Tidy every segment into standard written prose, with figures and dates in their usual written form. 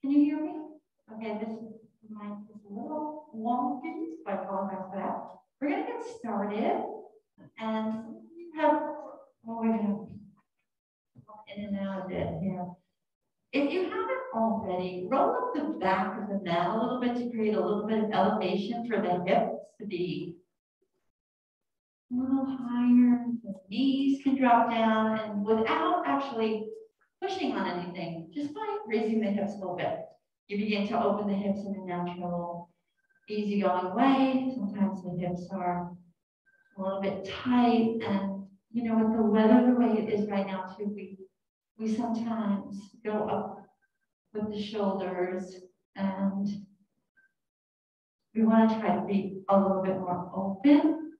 Can you hear me? Okay, this mic is a little wonky, so I apologize for that. We're going to get started, and you have, we're going to walk in and out of it here. If you haven't already, roll up the back of the mat a little bit to create a little bit of elevation for the hips to be a little higher. The knees can drop down, and without actually pushing on anything, just by raising the hips a little bit. You begin to open the hips in a natural, easygoing way. Sometimes the hips are a little bit tight, and you know, with the weather the way it is right now too, we sometimes go up with the shoulders, and we want to try to be a little bit more open.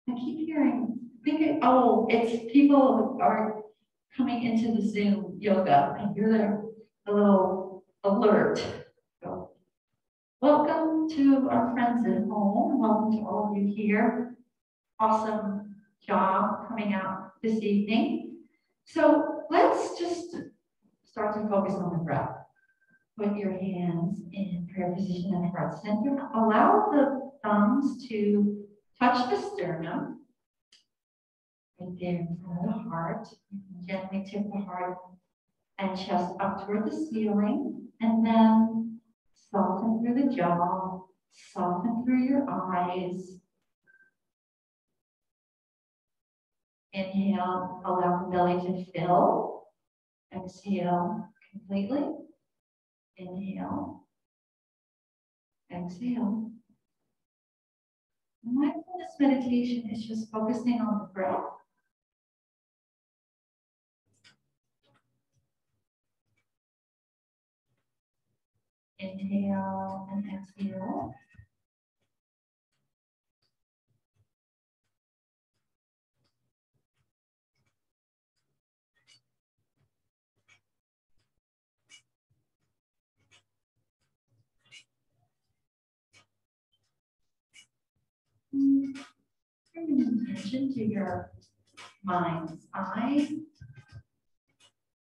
I keep hearing, it's people who are coming into the Zoom yoga. I hear they're a little alert. So, welcome to our friends at home. Welcome to all of you here. Awesome job coming out this evening. So let's just start to focus on the breath. Put your hands in prayer position in the heart center. Allow the thumbs to touch the sternum. Right there in front of the heart. You can gently tip the heart and chest up toward the ceiling. And then soften through the jaw. Soften through your eyes. Inhale, allow the belly to fill. Exhale completely. Inhale. Exhale. Mindfulness meditation is just focusing on the breath. Inhale and exhale. Bring attention to your mind's eye.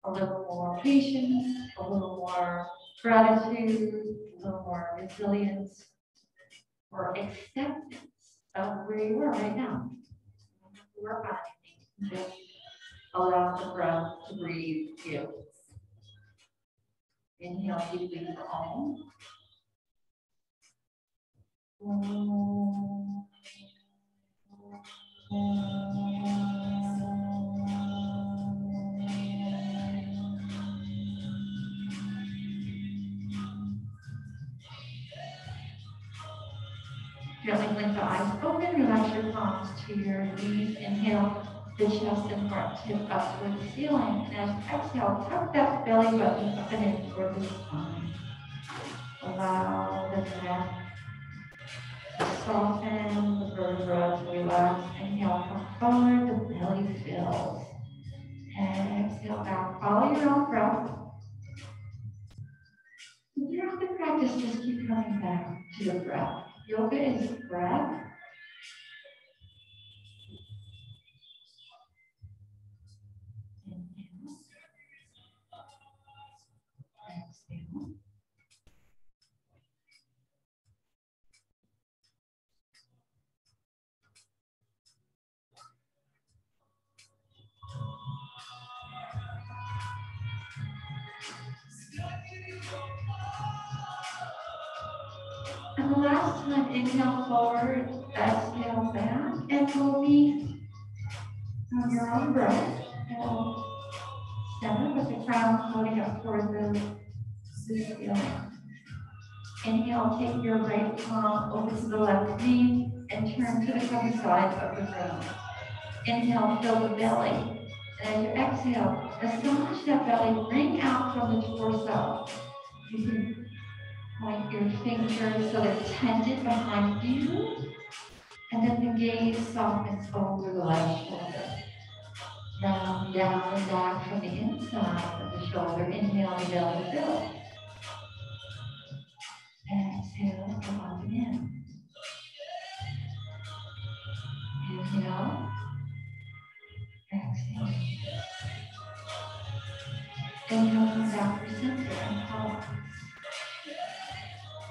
A little more patience, a little more gratitude, a little more resilience, or acceptance of where you are right now. Work on anything. Just allow the breath to breathe you. Inhale deeply for all. Gently blink the eyes open, relax your palms to your knees. Inhale, the chest and heart tip up toward the ceiling. And as you exhale, tuck that belly button up and in toward the spine. Allow the neck to soften, the vertebra to relax. Inhale, come forward, the belly fills. And exhale back, follow your own breath. Throughout the practice, just keep coming back to the breath. Yoga is breath. Inhale. Exhale. And the last time, inhale forward, exhale back, and we'll meet on your own breath. And center with the crown floating up toward the ceiling. Inhale, take your right palm over to the left knee and turn to the cover side of the room. Inhale, fill the belly. And as you exhale, massage that belly, bring out from the torso. You can point your fingers so they're tented behind you. And then the gaze softens over the left shoulder. Round, down, and back from the inside of the shoulder. Inhale, the belly fills. Exhale, come up and in. Inhale. Exhale. Inhale, come back for center and pause.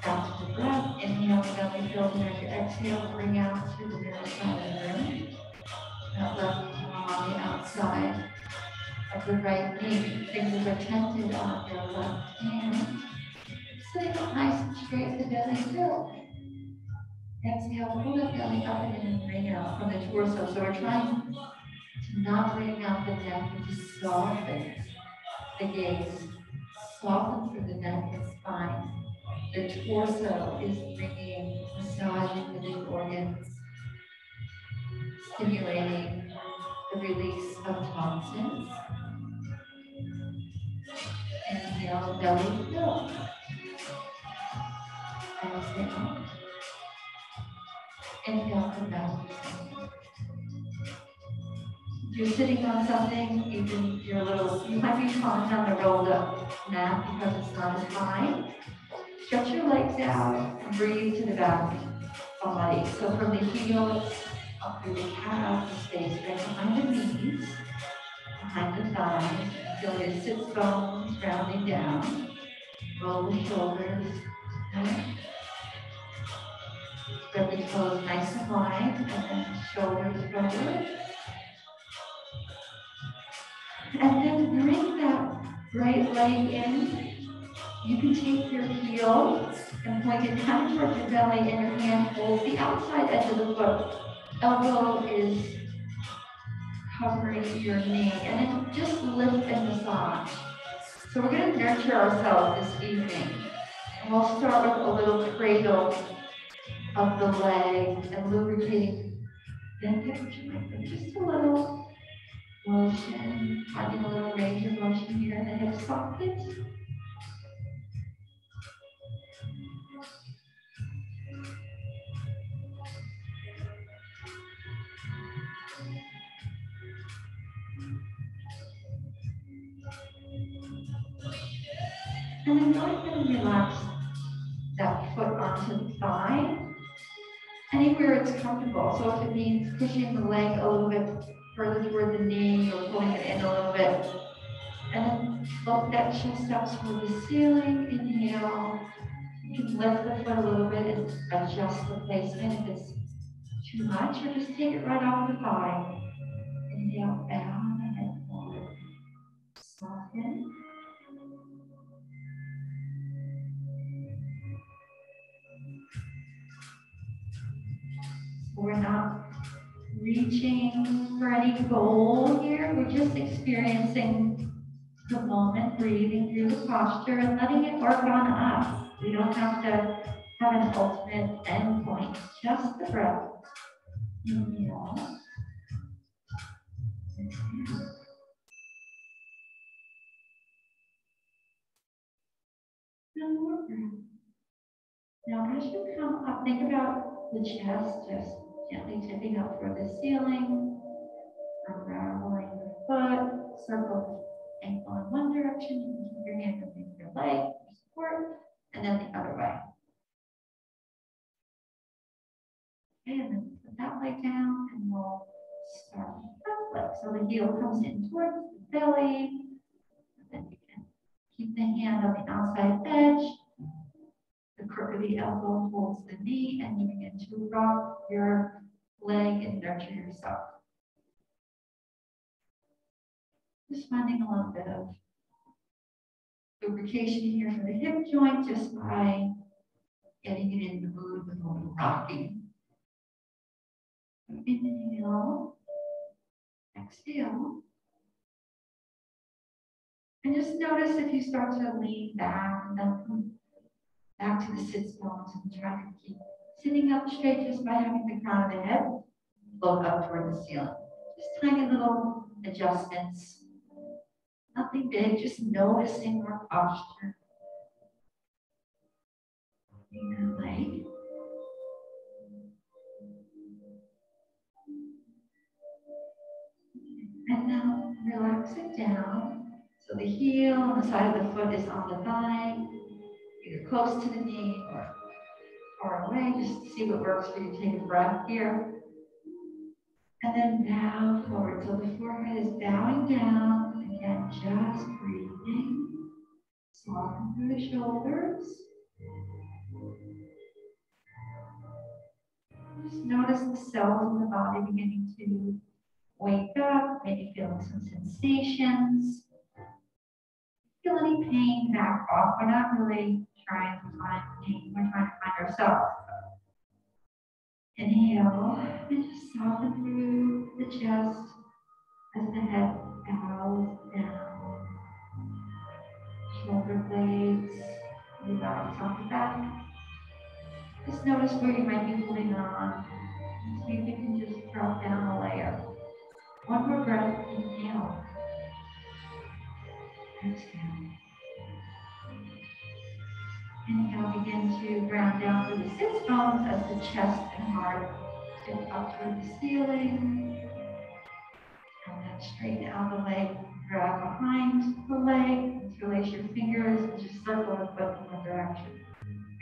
Back to the breath. Inhale, belly fills in. As you exhale, bring out to the middle side of the room. That left palm on the outside of the right knee. Fingers are tented on your left hand. Sitting up nice and straight, the belly filled. Exhale, pull the belly up and in and bring out from the torso. So we're trying to not bring out the neck, but to soften the gaze. Soften through the neck and spine. The torso is bringing, massaging the big organs, stimulating the release of toxins. Inhale, belly fill. Exhale. Inhale, come back. If you're sitting on something, you might be falling on the rolled up mat because it's not as high. Stretch your legs out and breathe to the back body. So from the heels up through the calf, the space right behind the knees, behind the thighs. Feel your sits bones rounding down. Roll the shoulders. Spread the toes nice and wide, and then shoulders forward. And then bring that right leg in. You can take your heel and point it down towards your belly, and your hand holds the outside edge of the foot. Elbow is covering your knee, and then just lift and massage. So we're going to nurture ourselves this evening. And we'll start with a little cradle of the leg and lubricating the hip joint. Just a little motion, finding a little range of motion here in the hip socket. And then go ahead and relax that foot onto the thigh, anywhere it's comfortable. So if it means pushing the leg a little bit further toward the knee or pulling it in a little bit. And then look that chest up toward the ceiling. Inhale. You can lift the foot a little bit and adjust the placement if it's too much, or just take it right off the thigh. Inhale, down and head forward. Soften. We're not reaching for any goal here. We're just experiencing the moment, breathing through the posture and letting it work on us. We don't have to have an ultimate end point, just the breath. Inhale. Exhale. One more breath. Now as you come up, think about the chest just gently tipping up toward the ceiling, unraveling the foot, circle the ankle in one direction, you can keep your hand underneath your leg for support, and then the other way. Okay, and then put that leg down, and we'll start with the left leg. So the heel comes in towards the belly, and then you can keep the hand on the outside edge. The crook of the elbow holds the knee, and you begin to rock your leg and nurture yourself. Just finding a little bit of lubrication here for the hip joint just by getting it in the mood with a little rocking. Inhale, exhale. And just notice if you start to lean back and then come back to the sits bones and try to keep sitting up straight just by having the crown of the head float up toward the ceiling. Just tiny little adjustments. Nothing big, just noticing our posture. Your leg. And now relax it down. So the heel on the side of the foot is on the thigh, either close to the knee or far away. Just see what works for you. Take a breath here. And then bow forward. So the forehead is bowing down and Again, just breathing. Soften through the shoulders. Just notice the cells in the body beginning to wake up, maybe feeling some sensations. Feel any pain, back off. We're not really trying to find pain, we're trying to find ourselves. Inhale, and just soften through the chest as the head bows down. Shoulder blades, relax on the back. Just notice where you might be holding on. See if you can just drop down a layer. One more breath, inhale. Exhale. Inhale, begin to ground down to the sits bones as the chest and heart tip up toward the ceiling. And then straighten out the leg, grab behind the leg, interlace your fingers, and just circle the foot in one direction.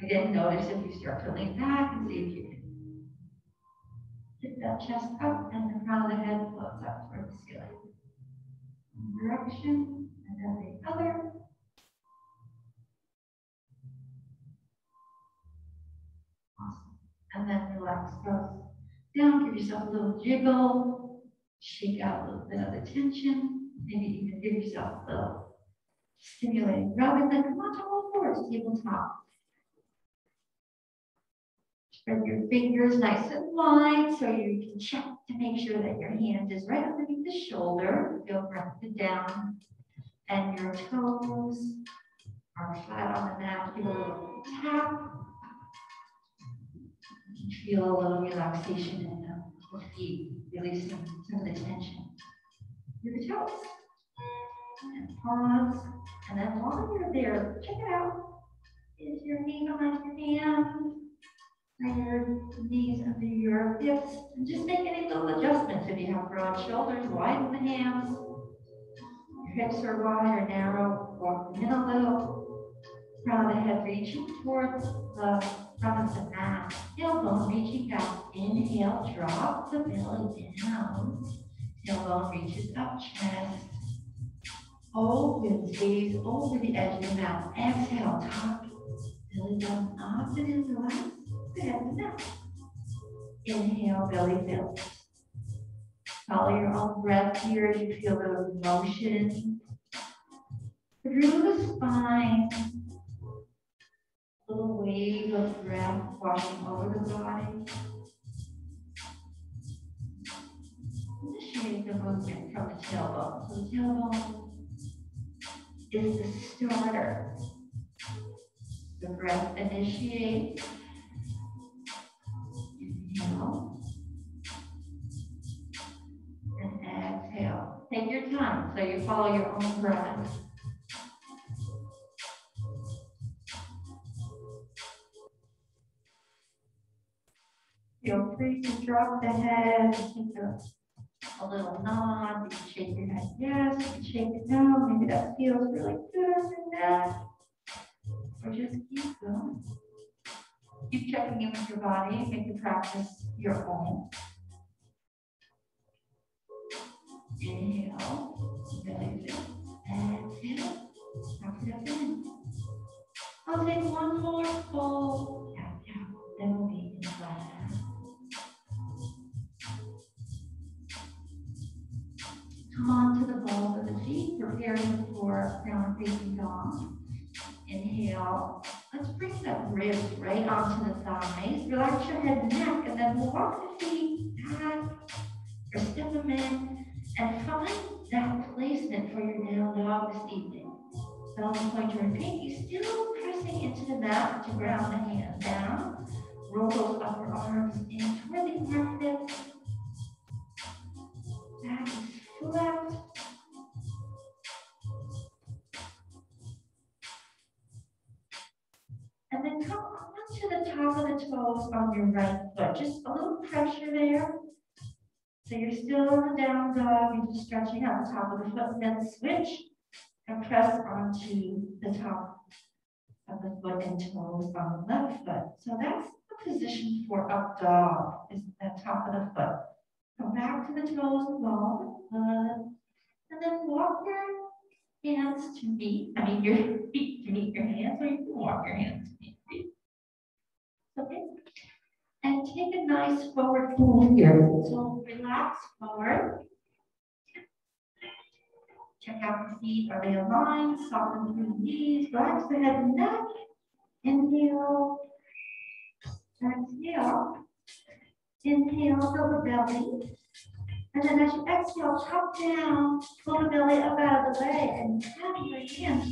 Again, notice if you start to lean back and see if you can lift that chest up and the crown of the head floats up toward the ceiling. One direction, and then the other. Awesome. And then relax both down, give yourself a little jiggle, shake out a little bit of the tension, maybe even give yourself a little stimulating rub, and then come on to all fours, tabletop. Spread your fingers nice and wide so you can check to make sure that your hand is right underneath the shoulder. Feel grounded down, and your toes are flat on the mat. Give a little tap. Feel a little relaxation in the feet, releasing some of the tension through the toes. And pause. And then while you're there, check it out. Is your knee behind your hand? Bring your knees under your hips. And just make any little adjustments. If you have broad shoulders, widen the hands. Your hips are wide or narrow, walk the middle a little. Crown of the head reaching towards the front of the mat. Tailbone reaching back. Inhale, drop the belly down. Tailbone reaches up, chest. Open, gaze over the edge of the mouth. Exhale, top. Belly button up and in, relax the head and neck. Inhale, belly fills. Follow your own breath here as you feel the motion through the spine. A little wave of breath washing over the body. Initiate the movement from the tailbone. So the tailbone is the starter. The breath initiates. Inhale. And exhale. Take your time so you follow your own breath. Feel free to drop the head, take a little nod. You can shake your head yes, you can shake it no. Maybe that feels really good on your neck. Or just keep going. Keep checking in with your body. Make the practice your own. Inhale, belly fill. Exhale, rock it up in. I'll take one more full tap, tap. Then we'll be in flat. Come on to the balls of the feet, preparing for downward facing dog. Inhale. Let's bring that ribs right onto the thighs. Relax your head and neck, and then we'll walk the feet back or step them in and find that placement for your down dog this evening. Thumb, pointer, and pinky still pressing into the mat to ground the hands down. Roll those upper arms in toward the armpits. Back is flat. And then come on to the top of the toes on your right foot. Just a little pressure there. So you're still on the down dog. You're just stretching out the top of the foot. Then switch and press onto the top of the foot and toes on the left foot. So that's the position for up dog, is the top of the foot. Come back to the toes and ball the foot. And then walk your hands to meet, your feet to meet your hands, or you can walk your hands to meet your feet. Okay. And take a nice forward fold here. So relax forward. Check out the feet. Are they aligned? Soften through the knees. Relax the head and neck. Inhale. Exhale. Inhale, fill the belly. And then as you exhale, drop down, pull the belly up out of the way, and have your hands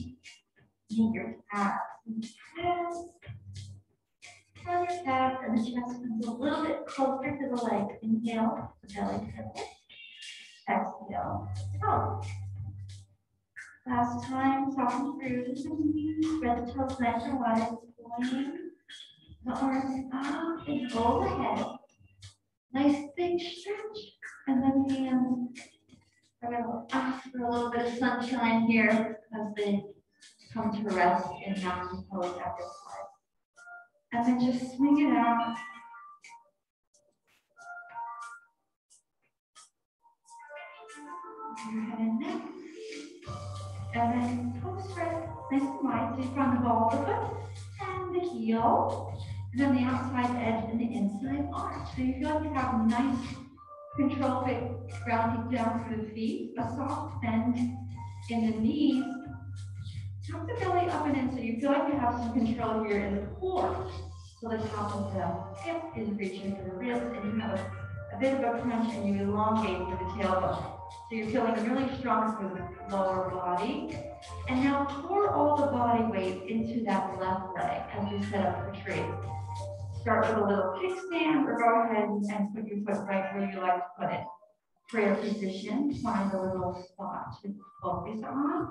meet your calves. Press your calves, and the chest comes a little bit closer to the legs. Inhale, the belly pivot. Exhale, toe. Last time, soften through the knees, spread the toes nice and wide. Point the arms up and overhead. Nice big stretch. And then hands are going to ask for a little bit of sunshine here as they come to rest in mountain pose at this side. And then just swing it out. Your head and neck. And then post spread nice and wide. So you find the ball of the foot and the heel. And then the outside edge and the inside arch. So you feel like you have a nice control grounding down through the feet, a soft bend in the knees. Tuck the belly up and in so you feel like you have some control here in the core. So the top of the hip is reaching for the ribs, and you have a bit of a crunch and you elongate for the tailbone. So you're feeling really strong through the lower body. And now pour all the body weight into that left leg as you set up the tree. Start with a little kickstand, or go ahead and put your foot right where you like to put it. Prayer position, find a little spot to focus on.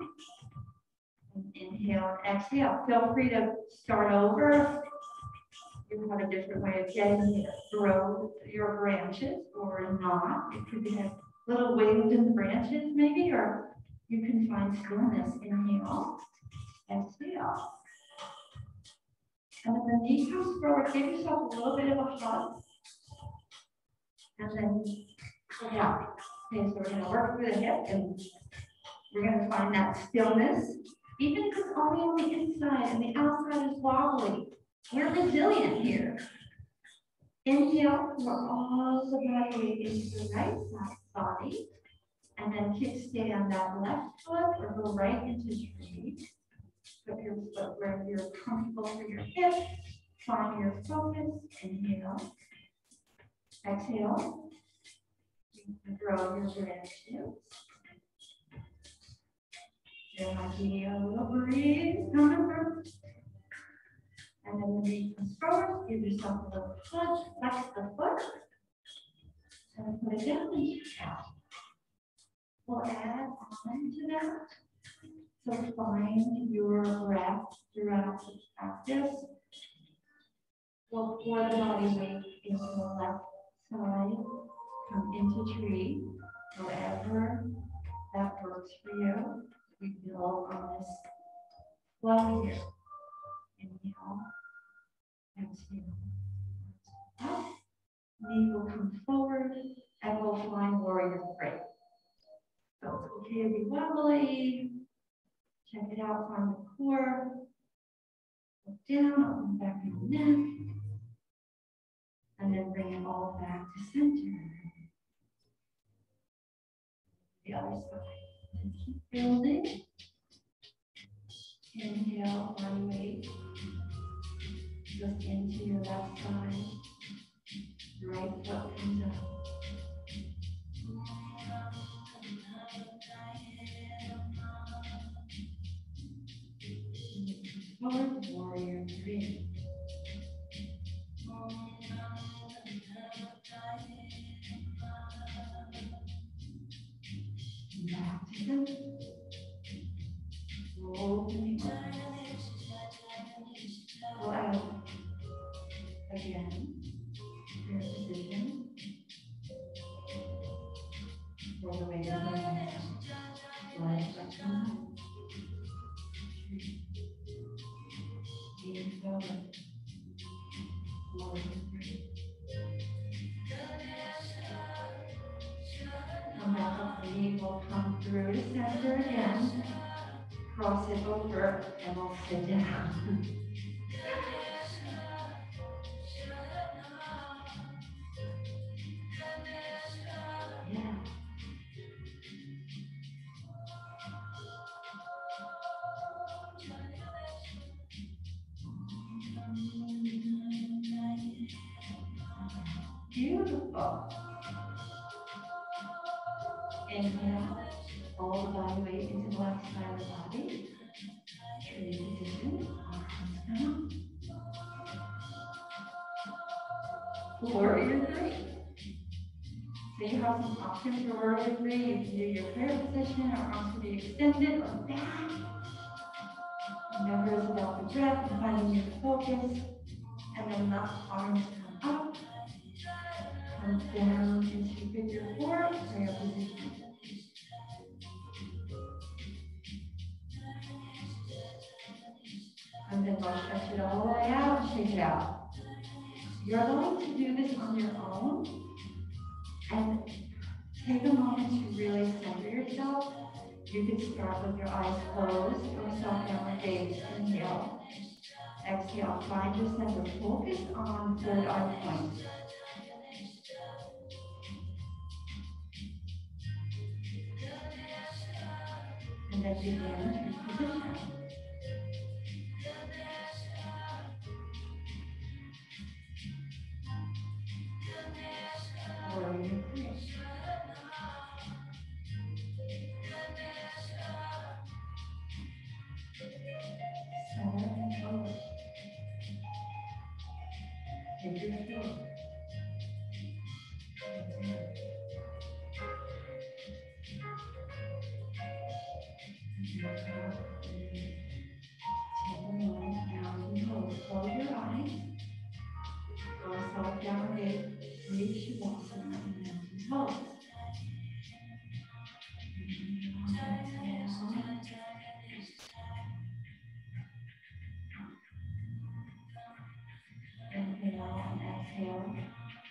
Inhale and exhale. Feel free to start over. You have a different way of getting here. Grow your branches or not. It could be a little wind in the branches maybe, or you can find stillness. Inhale, exhale. And then the knee comes forward. Give yourself a little bit of a hug. And then pull down. Okay, so we're going to work through the hip and we're going to find that stillness. Even if it's only on the inside and the outside is wobbly, we're resilient here. Inhale, pour all the body weight into the right side body. And then kickstand that left foot or go right into tree. Put your foot where you're comfortable for your hip. Find your focus. Inhale. Exhale. You can grow your branches. There might be a little breeze coming from. And then the knee comes forward. Give yourself a little push. Flex the foot. And put it down and out. We'll add on to that. So find your breath throughout the practice. We'll pour the body weight into the left side, come into tree, however that works for you. We build on this flow here. Inhale, exhale, up. Knee will come forward, and we'll find warrior three. So it's okay to be wobbly. Check it out, find the core. Look down, open back your neck. And then bring it all back to center. The other side. And keep building. Inhale, body weight. Look into your left side. Right foot comes up. Forward, warrior three. Back to center. Opening up. Go out. Again. Prayer position. Roll the weight of the hand. Leg flexion. Lean forward. Warrior three. Come back up. Knee will come through to center again. Cross it over and we'll sit down. Yeah. Beautiful. Inhale, all the body weight into the left side of the body. Tree position, arms down. Warrior three. So you have some options for warrior three. You can do your prayer position, or arms to be extended, or back. Remember, it's about the breath and finding your focus. And then the arms come up, come down into figure four, prayer position. And then we'll stretch it all the way out, shake it out. You're going to do this on your own. And take a moment to really center yourself. You can start with your eyes closed or soft downward gaze. Inhale. Exhale. Find your center. Focus on third eye point. And then begin to position. Warrior three. Center and forward. Figure four. Take a moment now and pose. Close your eyes. Go soft downward gaze. Reach Shavasana and then pose. Inhale and exhale.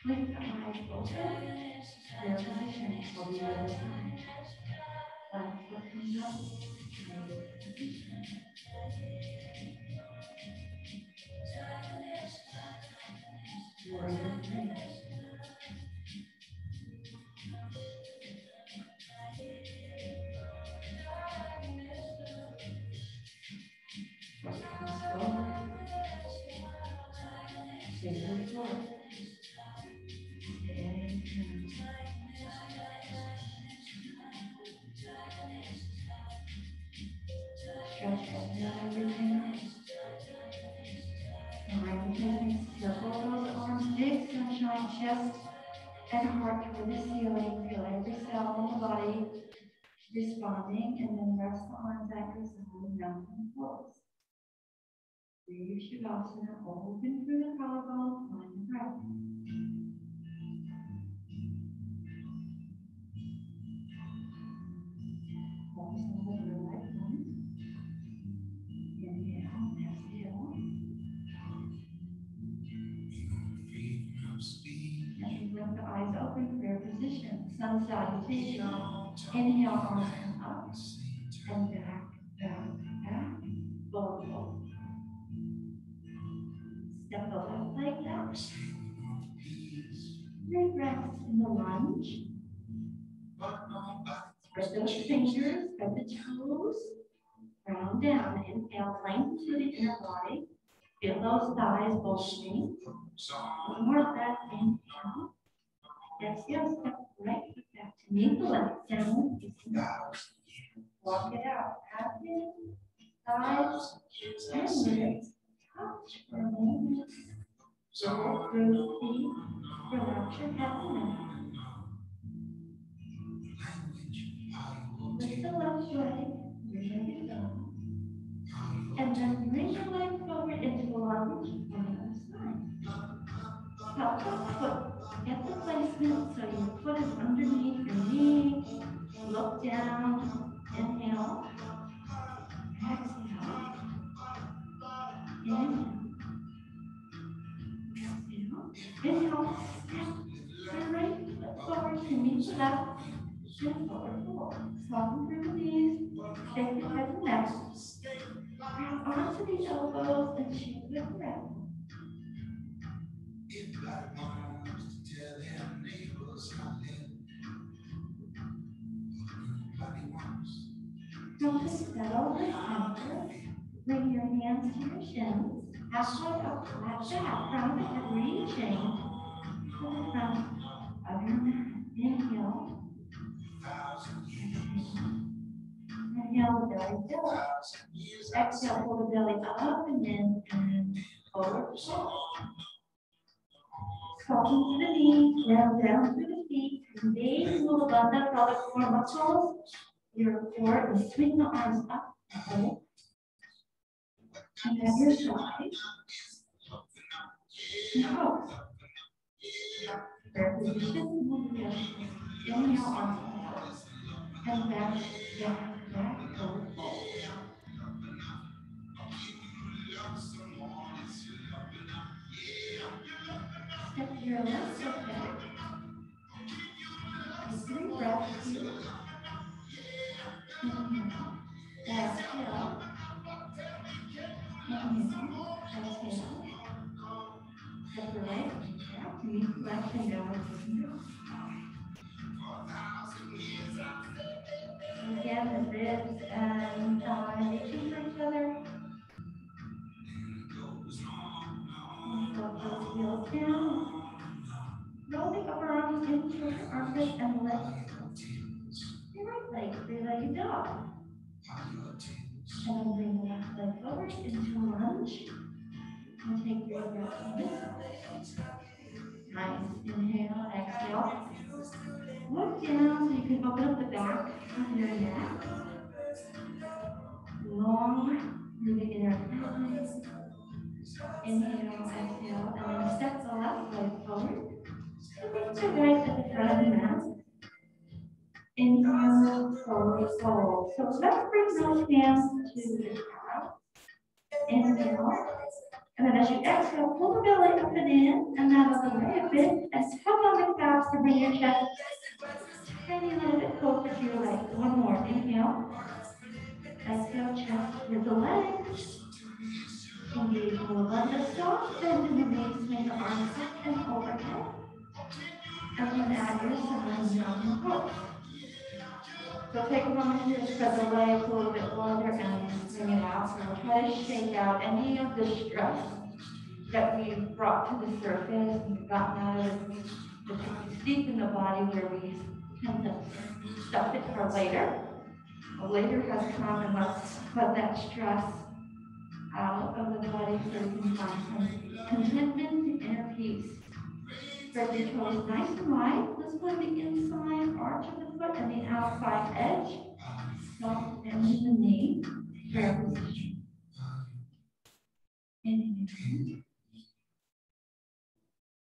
Lift the eyes open. Prayer position will be the other side. Left foot comes up. Right position. Warrior three. Foot comes forward. Figure four. Inhale. Stretch everything out. Find the circle those arms, big sunshine, chest and heart toward the ceiling. Feel every cell in the body responding, and then rest the arms at your side, down and close. Breathe Shavasana, open through the collarbone, find the breath. Focus on the real life moment. Inhale, exhale. And you lift the eyes open, prayer position, sun salutation. Inhale, arms come up and back, back, back. Forward fold. Step the left leg back. Great rest in the lunge. Spread those fingers, spread the toes. Round down. Inhale, lengthen through the inner body. Feel those thighs bulging. One more breath. Inhale. Exhale, step right foot back to meet the left. Down. Walk it out. Abdomen, thighs, and legs. Touch for a moment. Roll through the feet. Relax your head and neck. Lift the left leg. You're ready to go. And then bring your leg forward into the lunge on the other side. Help the foot get the placement so your foot is underneath your knee. Look down. Inhale. Exhale. Inhale. Exhale. Inhale. Step your right foot forward to meet the left. and forward fold. Soften through the knees, shake the head and neck. Grab onto the elbows and shake the breath. Come to settle the center. Bring your hands to your shins. Halfway up, flat back, crown of the head reaching to the front of your mat. Inhale. Inhale, the belly fill. Exhale, pull the belly up and in and forward fold. Soften to the knees, down through the feet. Engage move above the pelvic floor muscles. Your core and swing the arms up. Okay. And at your side. No. Prayer position. Inhale, arms up. And back, forward fold. Step your left foot back. Take 3 breaths here. Inhale. Exhale. Inhale. Exhale. Step the right foot back. Meet left and down. Again, the ribs and thighs reaching for each other. Drop those heels down. Roll the upper arms into your armpits and lift your right leg, three-legged dog. And then bring the left leg forward into lunge. And take 3 breaths on this side. Nice. Inhale, exhale. Look down so you can open up the back of your neck. Long, moving in our thighs. Inhale, exhale, and then step the left leg forward. And the right at the front of the mat. Inhale, slowly fold. So let's bring those hands to the calf. Inhale. And then as you exhale, pull the belly up and in, and that other way a bit. And tug on the calves to bring your chest tiny little bit closer to your legs. One more. Inhale. Exhale, chest with the legs. Engage move on the soft bend in the knees, swing the arms up and overhead. And then add your side mountain pose. So take a moment here to spread the legs a little bit wider and bring it out. So we'll try to shake out any of the stress that we've brought to the surface and we've gotten out of the deep in the body where we tend to stuff it for later. Well, later has come and let's let that stress out of the body so we can find some contentment and inner peace. Spread your toes nice and wide. Let's put the inside arch of the foot and the outside edge. Soft bend in the knee. Prayer position. Inhale.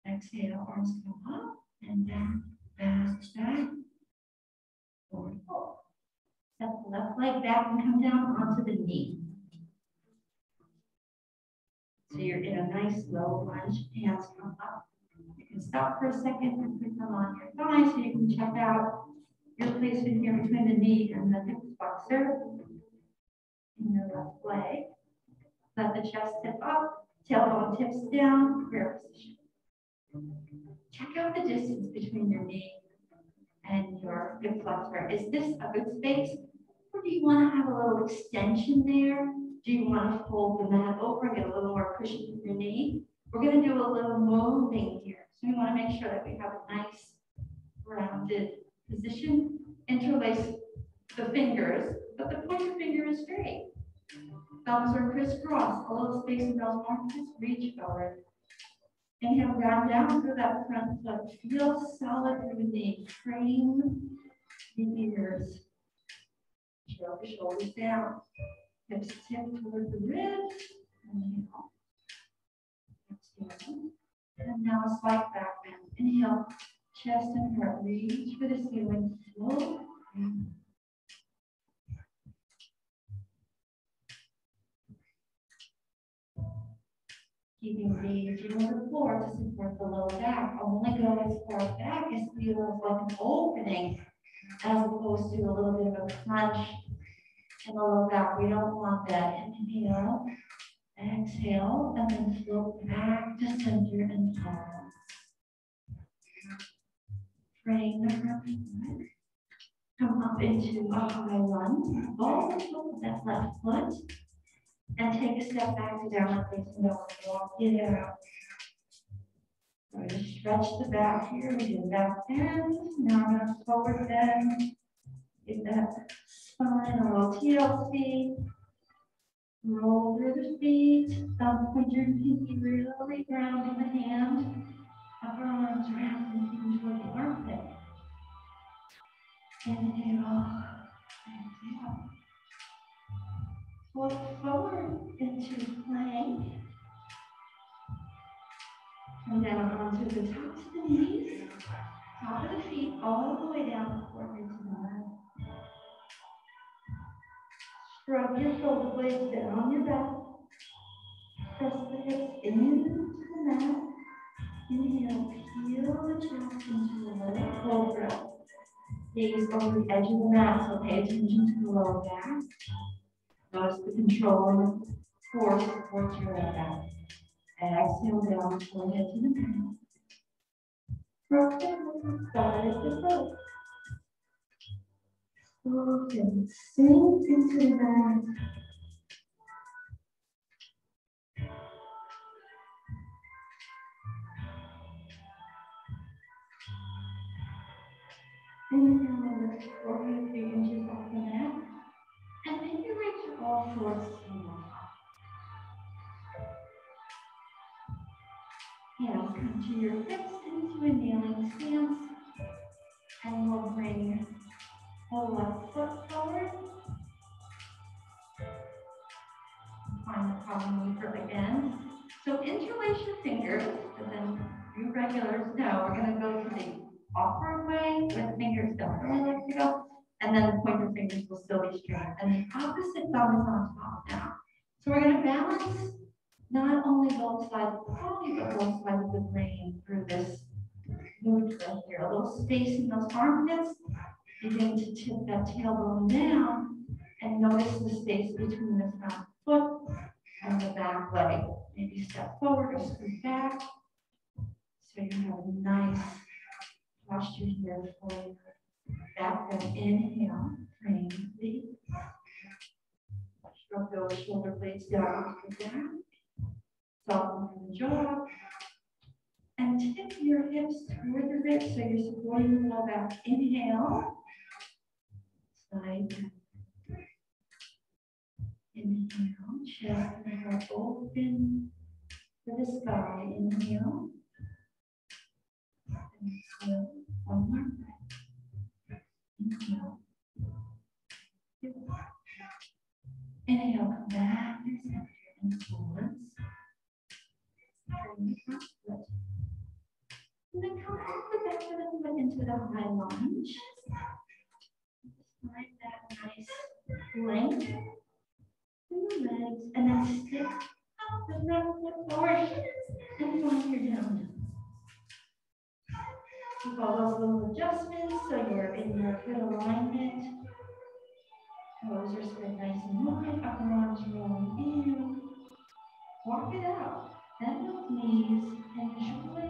Exhale, arms come up and down, back, forward fold. Step the left leg back and come down onto the knee. So you're in a nice low lunge, hands come up. You can stop for a second and put them on your thighs so you can check out your placement here between the knee and the hip flexor in your left leg. Let the chest tip up, tailbone tips down, prayer position. Check out the distance between your knee and your hip flexor. Is this a good space? Or do you want to have a little extension there? Do you want to fold the mat over and get a little more cushion in your knee? We're going to do a little moving here. So we want to make sure that we have a nice rounded position. Interlace the fingers, but the pointer finger is straight. Thumbs are crisscross. A little space in those armpits. Reach forward. Inhale, ground down through that front foot. Feel solid through the knee. Frame the ears. Show the shoulders down. Hips tip toward the ribs. Inhale. Exhale. And now a slight back bend. Inhale, chest and heart. Reach for the ceiling. Slow. Keep engaging on the floor to support the low back. Only go as far back as feels like an opening as opposed to a little bit of a crunch in the low back. We don't want that. Inhale, exhale, and then float back to center and pause. Frame the front foot. Come up into a high lunge. Overflow that left foot. And take a step back to downward facing dog. Walk it out. So just stretch the back here. We do back bend. Now I'm going to forward bend. Get that spine, a little TLC. Roll through the feet. Thumb, pointer, and pinky really grounding the hand. Upper arms wrapped and toward the armpit. Inhale. Exhale. Look forward into plank. And then onto the tops of the knees, top of the feet, all the way down forward into the mat. Scrub your shoulder blades down your back. Press the hips into the mat. Inhale, peel the chest into a little cobra. Gaze over the edge of the mat, so pay attention to the lower back. Notice the controlling force towards your lower back. Exhale down, forehead to the mat. Rock it, side to foot. Open, sink into the mat. Inhale, lift forehead 3 inches off the mat. And maybe reach all fours to the wall. Hands come to your hips into a kneeling stance. And we'll bring the left foot forward. Find the problem for again. So interlace your fingers, and then you regulars know we're going to go to the awkward way where the fingers don't really like to go. And then the pointer fingers will still be straight. And the opposite thumb is on top now. So we're going to balance not only both sides of the body, but both sides of the brain through this movement right here. A little space in those armpits. Begin to tip that tailbone down and notice the space between the front foot and the back leg. Maybe step forward or scoot back. So you have a nice posture here for your back bend. Inhale, frame the feet. Shrug those shoulder blades down off the ground. Soften the jaw. And tip your hips toward the ribs so you're supporting the low back. Inhale. Side back. Inhale. Chest and heart open for the sky. Inhale. Exhale. One more breath. Inhale. Inhale. Come back to center and forwards. Turn the front foot. And then come off the back of the foot into the high lunge. Just find that nice length in the legs, and then stick up the front foot forward and find your down. Keep all those little adjustments so you're in your good alignment. Toes are spread nice and wide, upper arms rolling in. Walk it out. Bend those knees, enjoy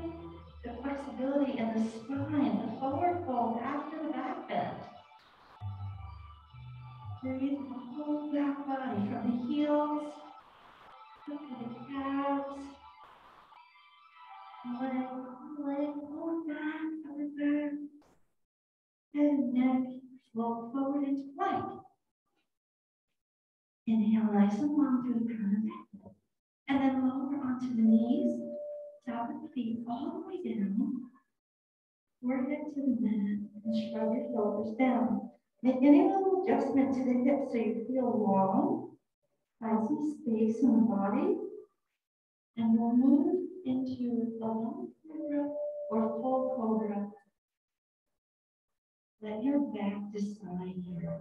the flexibility in the spine, the forward fold after the back bend. Breathe the whole back body from the heels to the calves. Leg, pull back, upper back, head and neck, float forward into plank. Inhale nice and long through the crown of the head. And then lower onto the knees, top of the feet, all the way down. Forehead to the mat, and shrug your shoulders down. Make any little adjustment to the hips so you feel long. Find some space in the body. And we'll move into a long cobra or full cobra. Let your back decide here.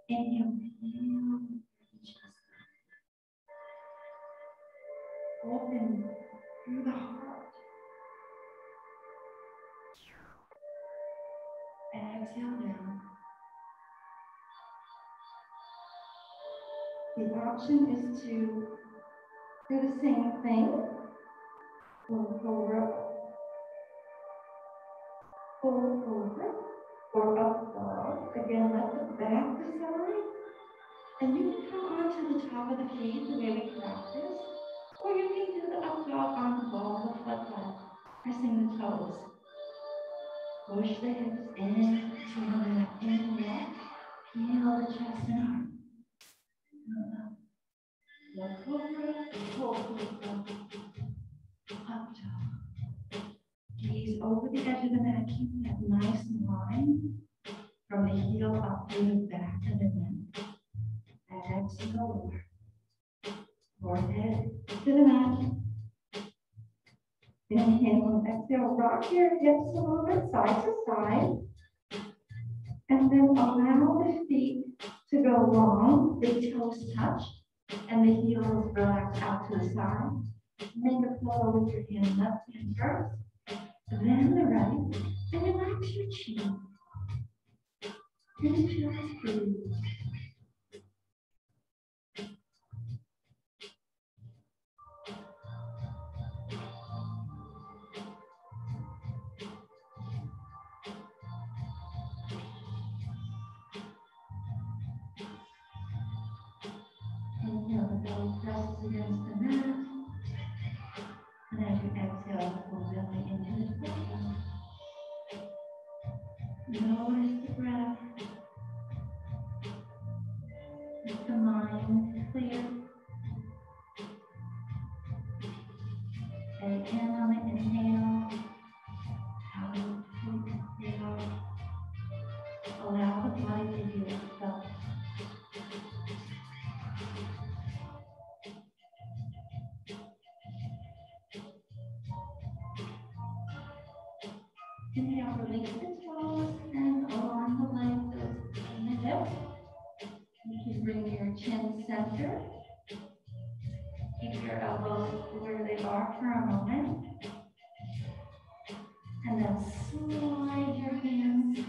Inhale, inhale, open through the heart. Exhale down. The option is to do the same thing. Fold over, fold over, or up dog. Again, let the back decide. And you can come onto the top of the feet the way we practice. Or you can do the up dog on the ball, the foot flat, pressing the toes. Push the hips in to the mat, inhale, feel the chest and arm. Look over, hold, up dog. Gaze over the edge of the mat, keep that nice line from the heel up through the back of the neck. Exhale, forehead to the mat. Inhale and exhale, rock your hips a little bit side to side. And then allow the feet to go long, the toes touch, and the heels relax out to the side. Make a flow with your hand left hand first, then the right, and relax your chin. And just breathe. Inhale, the belly presses against the mat. And as you exhale, pull belly into the foot. Notice the breath. Let the mind clear. And in on the inhale. Out the exhale. Allow the body to heal itself. Inhale, release the toes and align the legs in the hips. You can bring your chin center. Keep your elbows where they are for a moment. And then slide your hands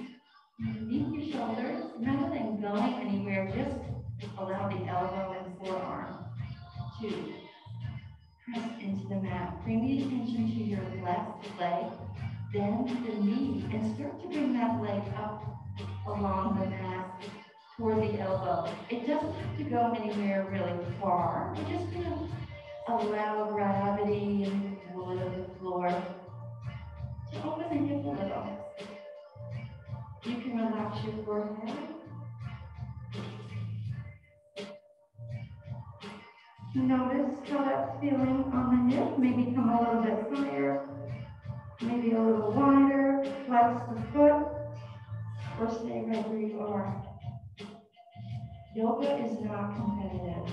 underneath your shoulders. Rather than going anywhere, just allow the elbow and forearm to press into the mat. Bring the attention to your left leg, then the knee, and start to bring that leg up along the mat toward the elbow. It doesn't have to go anywhere really far. We're just going to allow gravity and the wood of the floor to open the hip a little. You can relax your forehead. Notice how that's feeling on the hip. Maybe come a little bit higher, maybe a little wider. Flex the foot, or stay right where you are. Yoga is not competitive.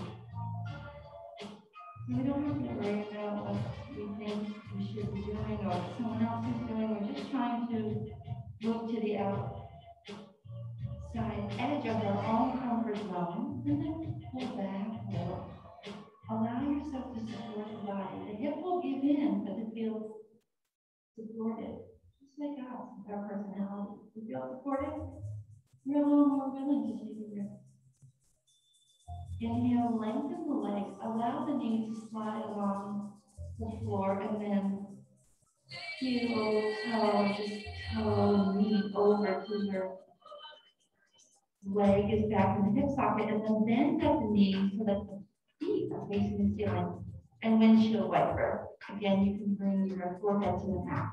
We don't have to worry about what we think we should be doing or what someone else is doing. We're just trying to move to the outside edge of our own comfort zone, and then pull back, pull. Allow yourself to support the body. The hip will give in, but it feels supported. Just like us, with our personality. We feel supported, we're a little more willing to take a risk. Inhale, lengthen the legs. Allow the knee to slide along the floor, and then heel, toe, just toe, knee over to your leg is back in the hip socket, and then bend at the knee so that the feet are facing the ceiling. And windshield wiper. Again, you can bring your forehead to the mat.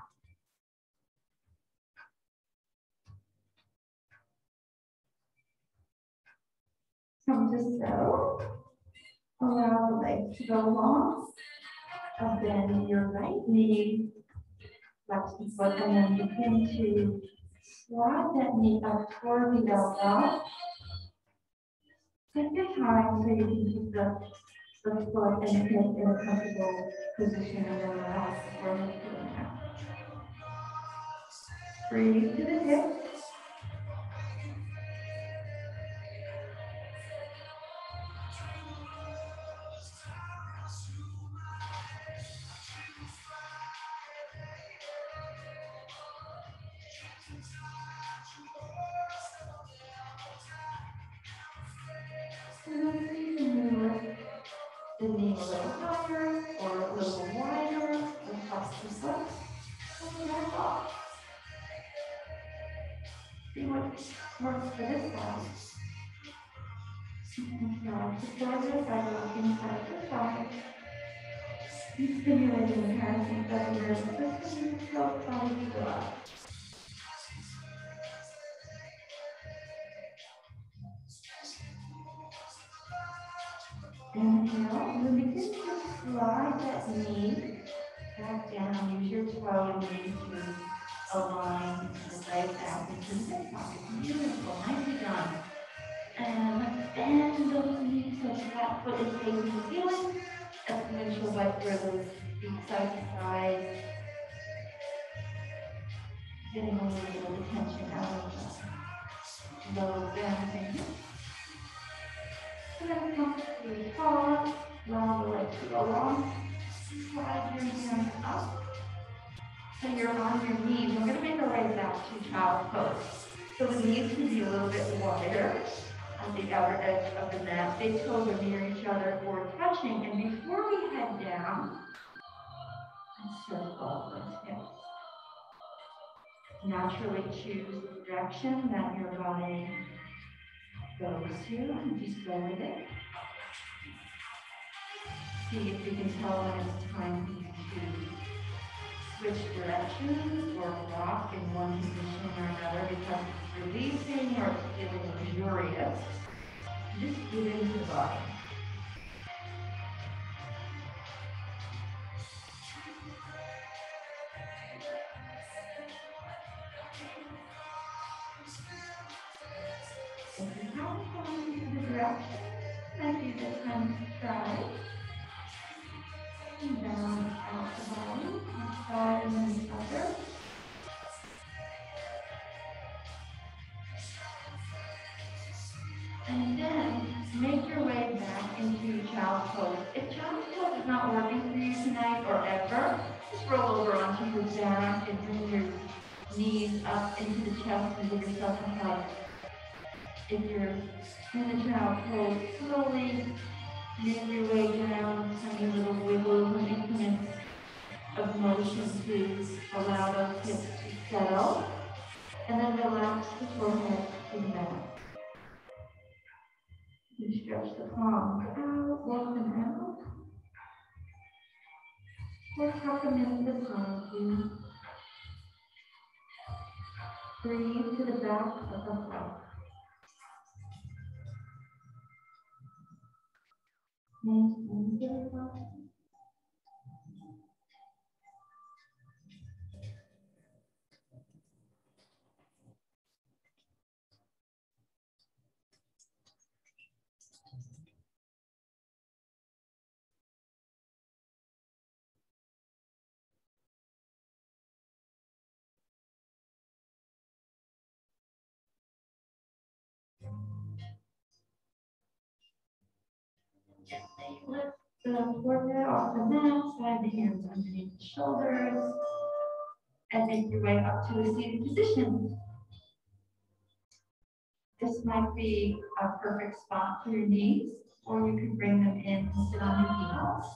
Come to so. Allow the legs to go long. And then your right knee, flex the foot, and then begin to slide that knee up toward the elbow. Take your time so you can keep the foot and hip in a comfortable position, and then allow the forehead to the mat. Breathe to the hips. And then you can move works for this side. Now, support this by rocking side to side. Stimulating the parasympathetic nervous system and help body relax. Inhale, and then begin to slide that knee back down. Use your toe and knee to align the right back into the hip pocket. Beautiful, nicely done. And let's bend those knees so that foot is facing the ceiling. Exponential right through those feet side to side. Getting a little bit of the tension out of the low back and hips. And then come to pause. Allow the legs to go long. Slide your hands up. So you're on your knees. We're going to make our way back to child's pose. So the knees can be a little bit wider on the outer edge of the mat. Big toes are near each other or touching. And before we head down, let's circle those hips. Naturally choose the direction that your body goes to and just go with it. See if you can tell when it's time for you to switch directions or rock in one position or another because it's releasing or it's feeling luxurious. Just give into the body. If you haven't gone into the direction, might be the time to try. And down, out the body, one side and then the other. And then make your way back into child's pose. If child's pose is not working for you tonight or ever, just roll over onto your back and bring your knees up into the chest and give yourself a hug. If you're in the child's pose, slowly make your way down, tiny little wiggles and increments of motion to allow those hips to settle. And then relax the forehead to the mat. You stretch the palms out, walk them out. Or tuck them into the palms. Breathe to the back of the heart. Nice and beautiful. Gently lift the forehead off the mat, slide the hands underneath the shoulders, and make your way up to a seated position. This might be a perfect spot for your knees, or you can bring them in and sit on your heels.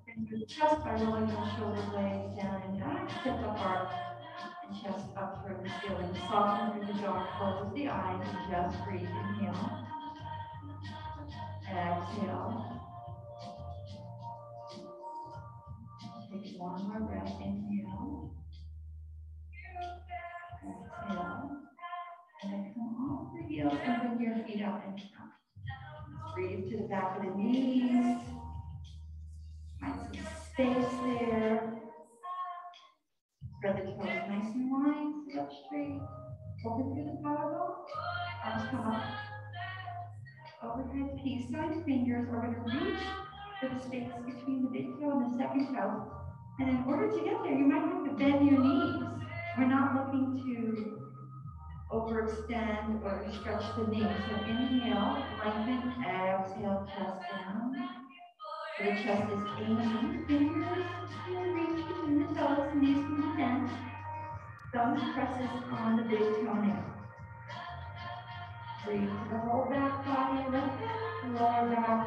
Bring your chest by rolling the shoulder blades down and back, tip the heart and chest up toward the ceiling. Soften through the jaw, close the eyes, and just breathe. Inhale. Exhale. Take one more breath. Inhale. Exhale. And then come off the heels and bring your feet up and down. Breathe to the back of the knees. Find some space there. Spread the toes nice and wide. Sit up straight. Open through the collarbone. Arms come up. Overhead peace-sign fingers are going to reach for the space between the big toe and the second toe. And in order to get there, you might have to bend your knees. We're not looking to overextend or stretch the knees. So inhale, lengthen, exhale, chest down. So the chest is in, fingers and reach between the toes, knees can be bent. Thumbs presses on the big toenail. Breathe to the whole back body, lifted, lower back,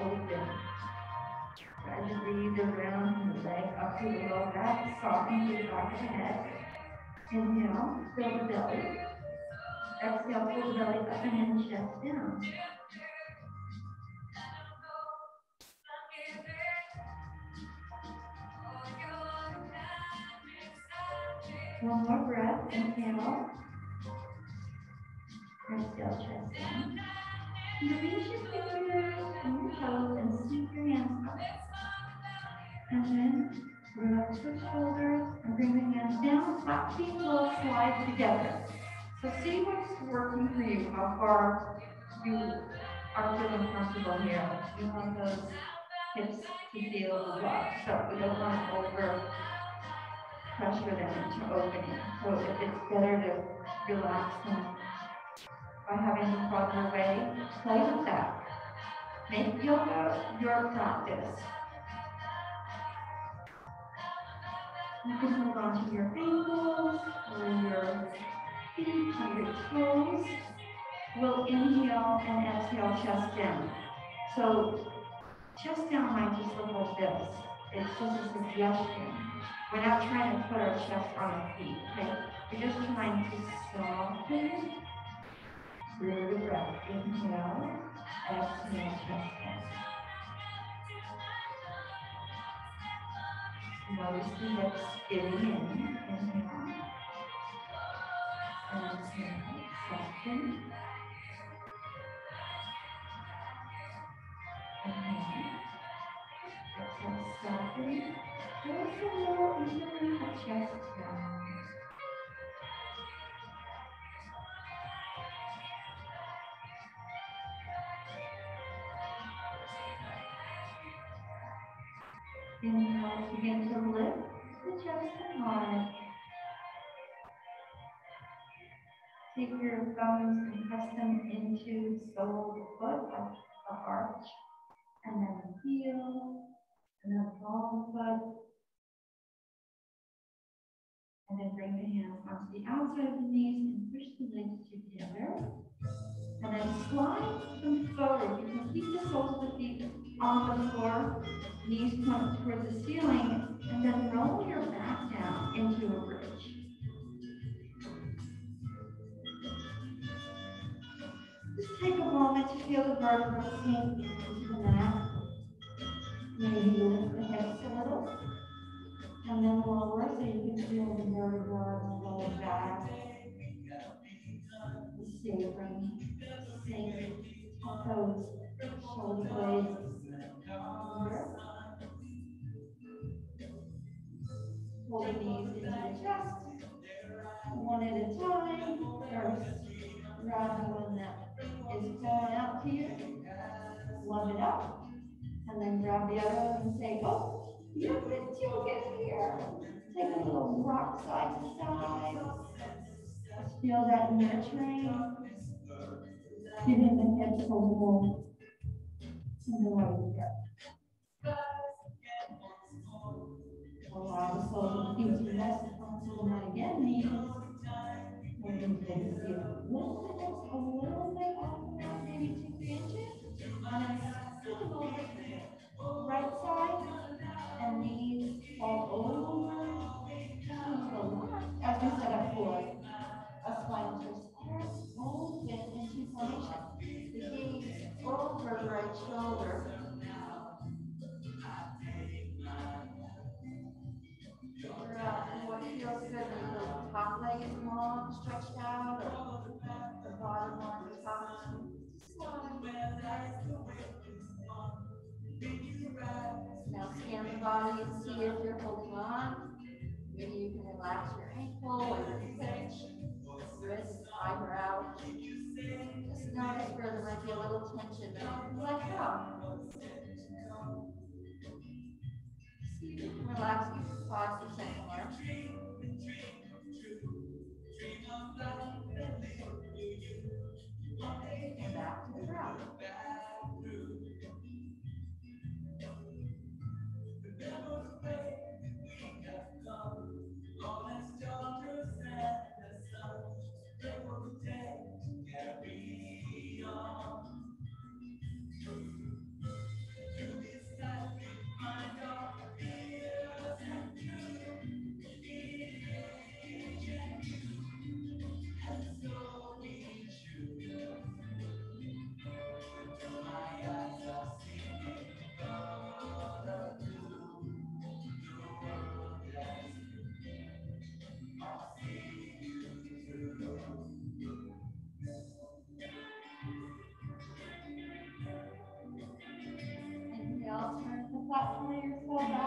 open. Try to breathe around the leg up to the low back, soften through the back of the head. Inhale, fill the belly. Exhale, pull the belly up and then chest down. One more breath. Inhale. Exhale, chest down. Release your fingers and your toes and sweep your hands up. And then relax your shoulders and bring the hands down. Flat feet will slide together. So see what's working for you, how far you are feeling comfortable here. You want those hips to feel the love, so we don't want to over pressure them into opening. So if it's better to relax them by having the farther away, play with that. Make yoga your practice. You can hold on to your ankles or your feet or your toes. We'll inhale and exhale, chest down. So chest down might just look like this. It's just a suggestion. We're not trying to put our chest on our feet, okay? We're just trying to soften through the breath. Inhale, exhale, chest down. Notice the hips giving in. Inhale. Exhale, soften. Inhale. Exhale, soften. Just a little easily the chest down. Inhale, begin to lift the chest and heart. Take your thumbs and press them into the sole of the foot, like the arch, and then the heel, and then fall the foot, and then bring the hands onto the outside of the knees and push the legs together. And then slide them forward. You can keep the soles of the feet on the floor, knees point towards the ceiling, and then roll your back down into a bridge. Just take a moment to feel the vertebrae sink into the mat. Maybe lift the hips a little, and then lower so you can feel the vertebrae in the lower back, the sacrum sink, toes, shoulder blades under. Pull the knees into the chest, one at a time. First, grab the one that is going out to you, love it up, and then grab the other one and say, oh, you can too, get here. Take a little rock side to side. Just feel that nurturing, giving the hips a little weight here. Allow the soles of the feet to rest onto them again, knees. Maybe take a seat a little bit off the mat, maybe 2 inches. And then scoot a little bit right side, and knees fall over to the left as we set up for a spine twist. Arms open into formation. The gaze over the right shoulder. What feels good when the top leg is long, stretched out, or the bottom line is top. Now scan the body and see if you're holding on. Maybe you can relax your ankle or your hip, wrist, eyebrow. Just notice where there might be a little tension, but you can let go. See if you can relax even 5% more. And back to the ground.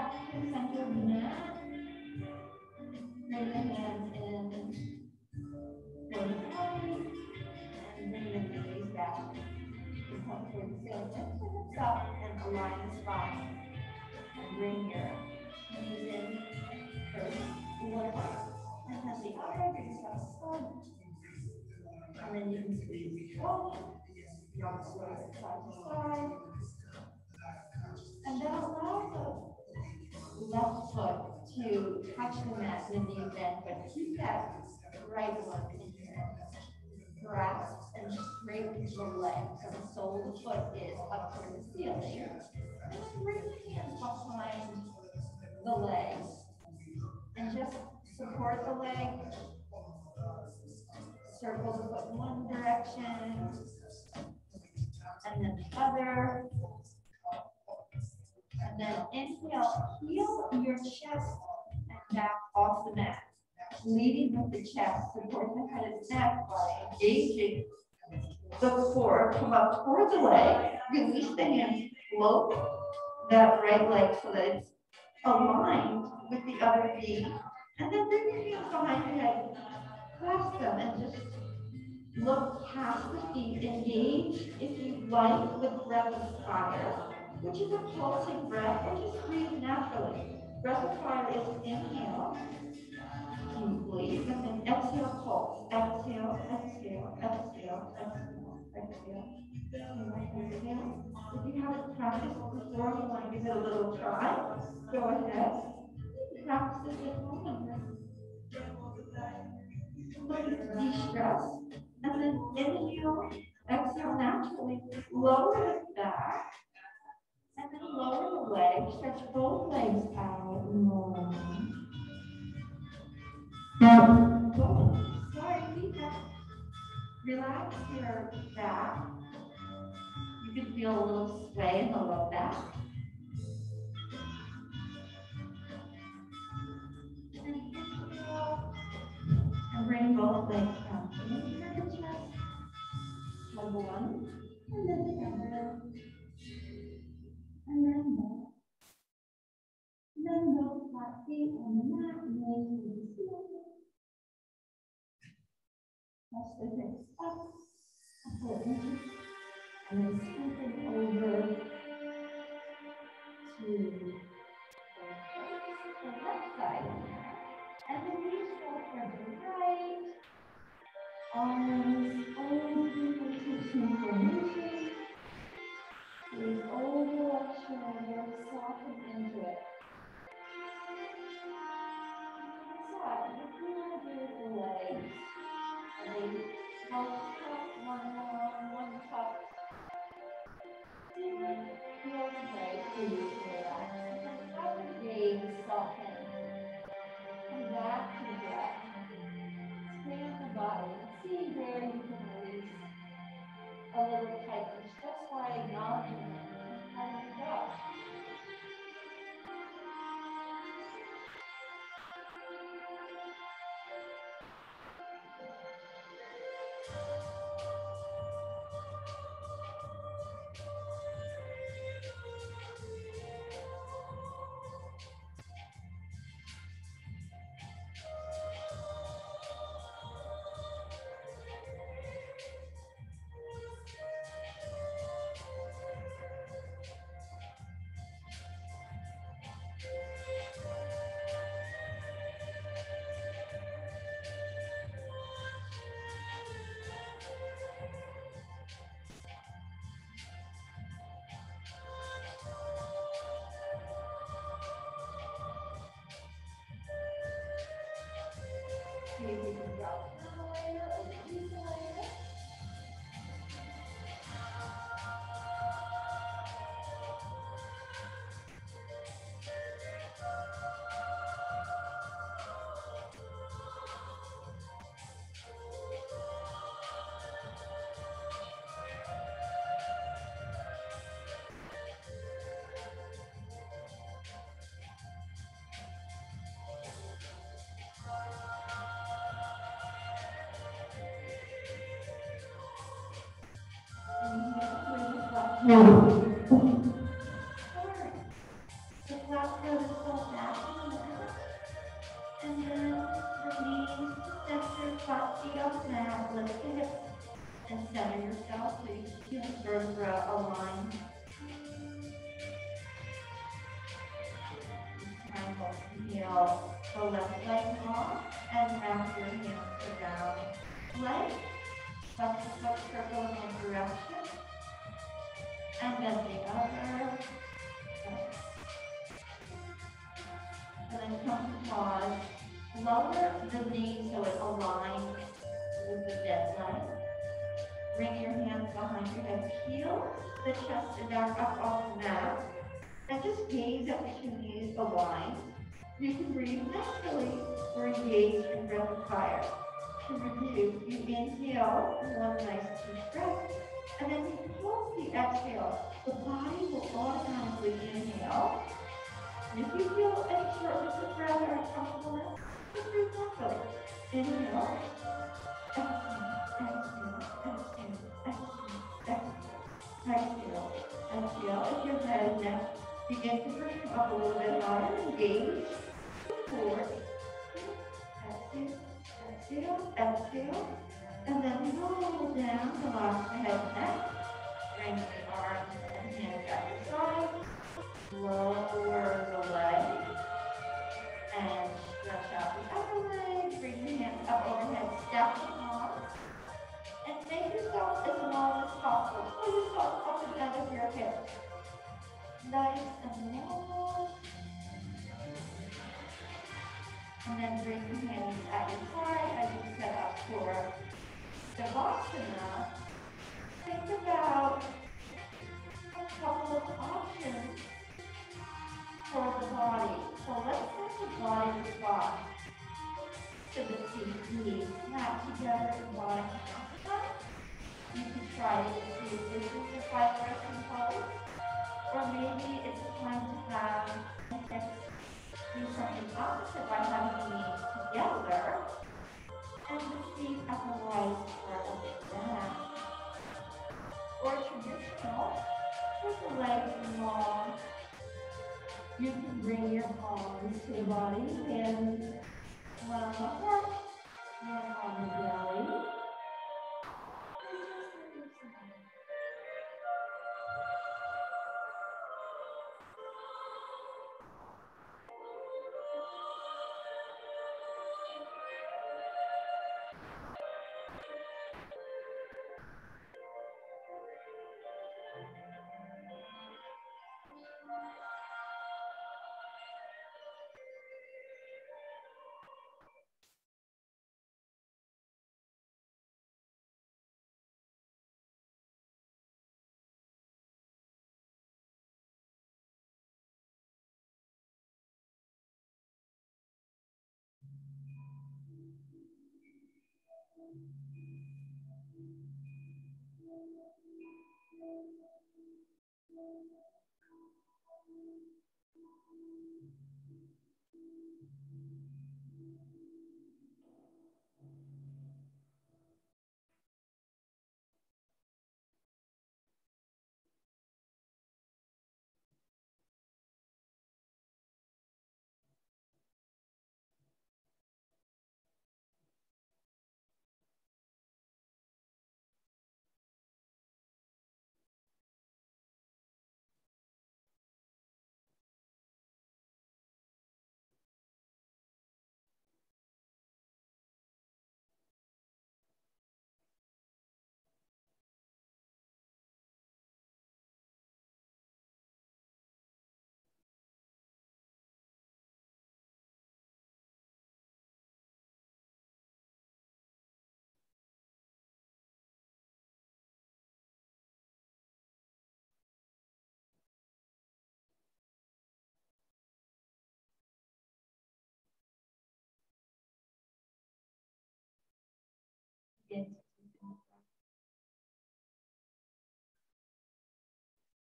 back to the center of the mat. Bring the hands in. Go right. And bring the knees back. And come towards the ceiling. Lift the hips up and align the spine. And bring your knees in first. One part. And then the other. Bring yourself slow. And then you can squeeze both. Rock slowly side to side. And then allow the left foot to touch the mat in the event, but keep that right one in here. Grasp and straighten the leg so the sole of the foot is up toward the ceiling. And then bring the hands behind the legs and just support the leg. Circle the foot in one direction and then the other. And then inhale, heel your chest and back off the mat. Leading with the chest, support the head and neck by engaging the core. Come up toward the leg. Release the hands, float that right leg so that it's aligned with the other knee. And then bring your hands behind your head, clasp them, and just look past the feet. Engage, if you like, with breath of fire, which is a pulsing breath, or just breathe naturally. Breath of fire is inhale, deeply, and then exhale, pulse. Exhale, exhale, exhale, exhale, exhale. Exhale. If you haven't practiced before, you want to give it a little try, go ahead. Practice it at home. De-stress. And then inhale, exhale naturally, lower it back. And then lower the legs, stretch both legs out. Sorry, feedback. Relax your back. You can feel a little sway in the low back. And then inhale. And bring both legs down into the chest. One. And then the other. And then back. And then both flat feet on the mat and legs to the ceiling. Touch the hips up, and then scooping over to the left side. And then reach forward to the right. Arms over to formation. Breathe over the left shoulder, soften into it. Massage with the legs. And they both tuck, one long, one tuck. Feels great for you to relax. And have the gaze soften. Come back to the breath. Expand the body. See where you can release a little tightness just by acknowledging it and letting it go. See if you can drop down a layer or reduce a layer. Alright. The last Now lift the hips and center yourself so you can feel the vertebra aligned. Triangle. Heel the left leg off and wrap your hands around the leg. Flex the foot circle in one direction. And then the other. And then come to pause. Lower the knee so it aligns with the dead leg. Bring your hands behind your head. Peel the chest back up off the mat. And just gaze at the two knees aligned. You can breathe naturally or engage in breath of fire. To review, you inhale one nice deep breath. And then you pause the exhale. The body will automatically inhale. And if you feel any shortness of breath or uncomfortableness, just breathe naturally. Inhale. Exhale. As your head and neck begin to push up a little bit higher, engage. Forward. Exhale. And then roll down to lock the head and neck. Bring the arms and hands at your side. Lower the leg. And stretch out the upper leg. Bring the hands up overhead. Step the arms. And make yourself as long as possible. Pull yourself up and down of your hips. Nice and long. And then bring the hands at your side as you set up for Savasana. Think about a couple of options for the body. So let's set the body response to the feet, knees flat together, and body up. You can try to see if this is the five resting pose, or maybe it's time to have do something opposite by having the knees together and the feet at the right part of the mat. Or traditional, with the legs long. You can bring your palms to the body, hands one on the heart, one on the belly.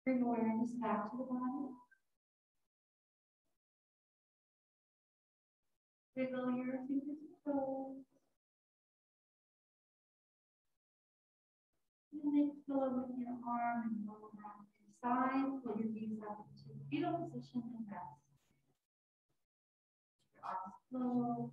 Bring awareness back to the body. Wiggle your fingers and toes. And then pillow with your arm and roll around to the side. Pull your knees up into fetal position and rest. Your eyes closed.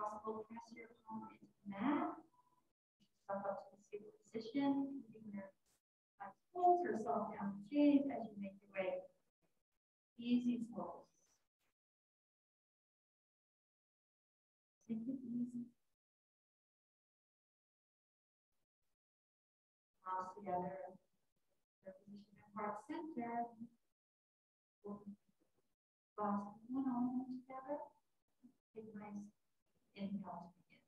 possible, press your palm into the mat. Yourself up to the stable position, keeping your eyes closed or soft down gaze as you make your way. Easy pose. Take it easy. Palms together. Position at heart center. Clasp one arm together. Take a nice inhale to begin.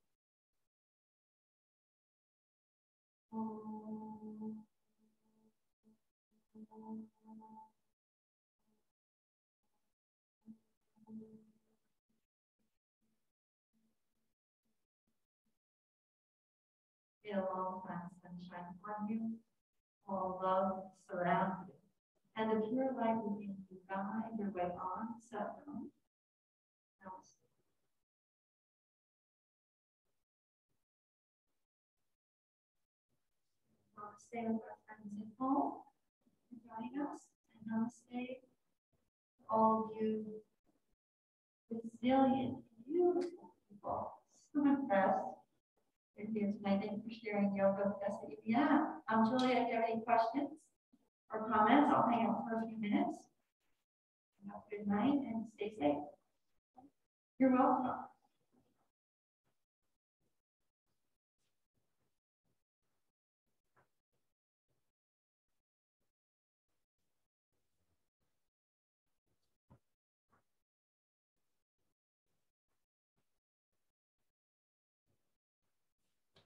Feel all time sunshine on you, all love surround you, and the pure light within you guide your way on. Satnam. Namaste. Namaste with our friends at home for joining us, and namaste to all of you resilient, beautiful people. So impressed. You're here tonight. Thank you for sharing yoga with us at UVM. Julia, if you have any questions or comments, I'll hang out for a few minutes. Have a good night and stay safe. You're welcome.